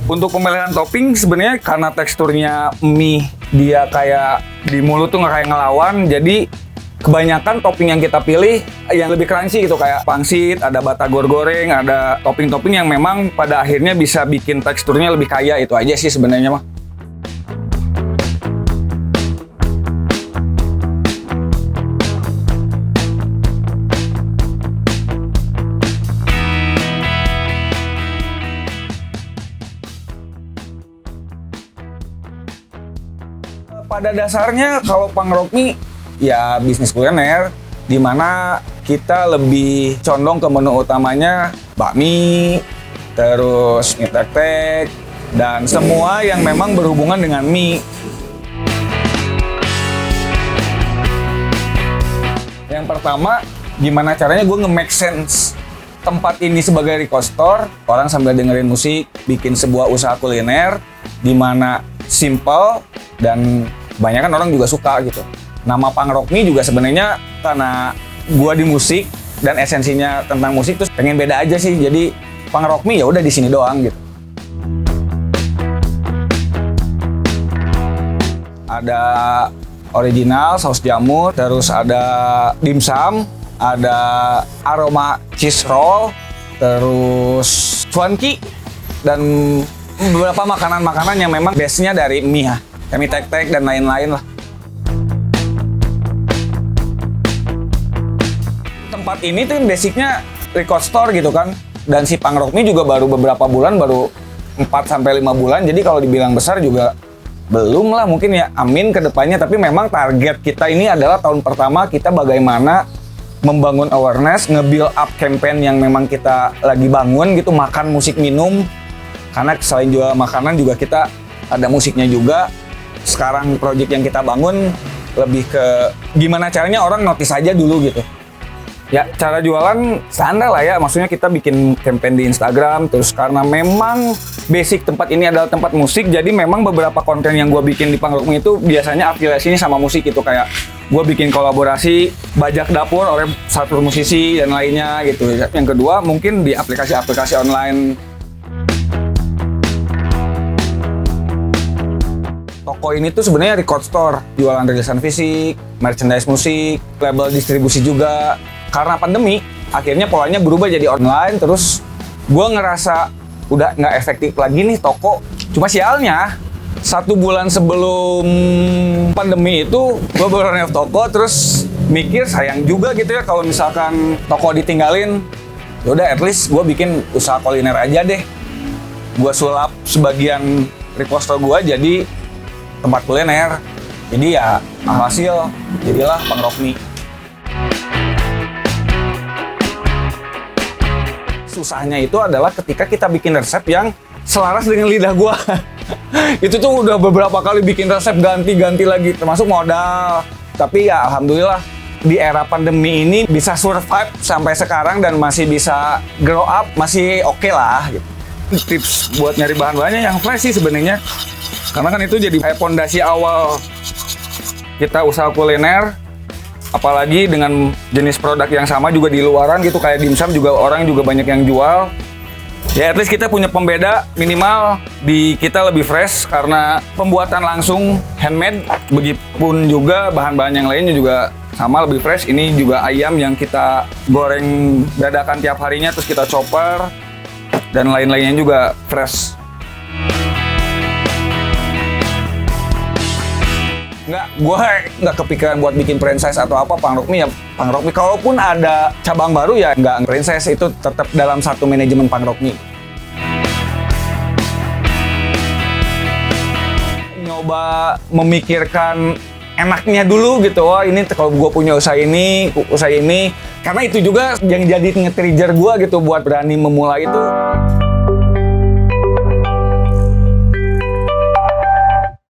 Untuk pemilihan topping sebenarnya karena teksturnya mie dia kayak di mulut tuh nggak kayak ngelawan, jadi kebanyakan topping yang kita pilih yang lebih crunchy gitu, kayak pangsit, ada batagor goreng, ada topping-topping yang memang pada akhirnya bisa bikin teksturnya lebih kaya. Itu aja sih sebenarnya mah. Pada dasarnya kalau punk rock mie ya bisnis kuliner, di mana kita lebih condong ke menu utamanya bakmi, terus mie tek-tek, dan semua yang memang berhubungan dengan mie. Yang pertama, gimana caranya gue nge-make sense tempat ini sebagai record store, orang sambil dengerin musik, bikin sebuah usaha kuliner, di mana simple dan kebanyakan orang juga suka gitu. Nama punk rock mie juga sebenarnya karena gua di musik dan esensinya tentang musik terus pengen beda aja sih. Jadi punk rock mie ya udah di sini doang gitu. Ada original saus jamur, terus ada dimsum, ada aroma cheese roll, terus cuanki, dan beberapa makanan-makanan yang memang base-nya dari mie ya. Kami tek-tek dan lain-lain lah. Tempat ini tuh basicnya record store gitu kan. Dan si punk rock mie juga baru beberapa bulan, baru 4-5 bulan. Jadi kalau dibilang besar juga belum lah mungkin ya, amin ke depannya. Tapi memang target kita ini adalah tahun pertama kita bagaimana membangun awareness, nge-build up campaign yang memang kita lagi bangun gitu, makan, musik, minum. Karena selain jual makanan juga kita ada musiknya juga. Sekarang project yang kita bangun lebih ke gimana caranya orang notice aja dulu gitu. Ya, cara jualan standar lah ya, maksudnya kita bikin campaign di Instagram, terus karena memang basic tempat ini adalah tempat musik, jadi memang beberapa konten yang gue bikin di punk rock mie itu biasanya afiliasinya sama musik gitu, kayak gue bikin kolaborasi, bajak dapur oleh satu musisi dan lainnya gitu. Yang kedua mungkin di aplikasi-aplikasi online. Toko ini tuh sebenarnya record store, jualan rilisan fisik, merchandise musik, label distribusi juga. Karena pandemi, akhirnya polanya berubah jadi online, terus gue ngerasa udah nggak efektif lagi nih toko. Cuma sialnya, 1 bulan sebelum pandemi itu, gue baru renov toko, terus mikir sayang juga gitu ya kalau misalkan toko ditinggalin. Yaudah, at least gue bikin usaha kuliner aja deh. Gue sulap sebagian record store gue jadi tempat kuliner. Jadi ya hasil jadilah punk rock mie. Susahnya itu adalah ketika kita bikin resep yang selaras dengan lidah gua. Itu tuh udah beberapa kali bikin resep ganti-ganti lagi, termasuk modal. Tapi ya alhamdulillah di era pandemi ini bisa survive sampai sekarang dan masih bisa grow up, masih oke lah gitu. Tips buat nyari bahan-bahannya yang fresh sih sebenarnya. Karena kan itu jadi kayak pondasi awal kita usaha kuliner, apalagi dengan jenis produk yang sama juga di luaran gitu, kayak dimsum juga orang juga banyak yang jual. Ya at least kita punya pembeda minimal di kita lebih fresh karena pembuatan langsung handmade, begitupun juga bahan-bahan yang lainnya juga sama lebih fresh. Ini juga ayam yang kita goreng dadakan tiap harinya terus kita chopper dan lain-lainnya juga fresh. Gue nggak kepikiran buat bikin franchise atau apa punk rock mie ya punk rock mie. Kalaupun ada cabang baru ya nggak franchise, itu tetap dalam satu manajemen punk rock mie. Nyoba memikirkan enaknya dulu gitu. Wah ini kalau gue punya usaha ini. Karena itu juga yang jadi nge-trigger gue gitu buat berani memulai itu.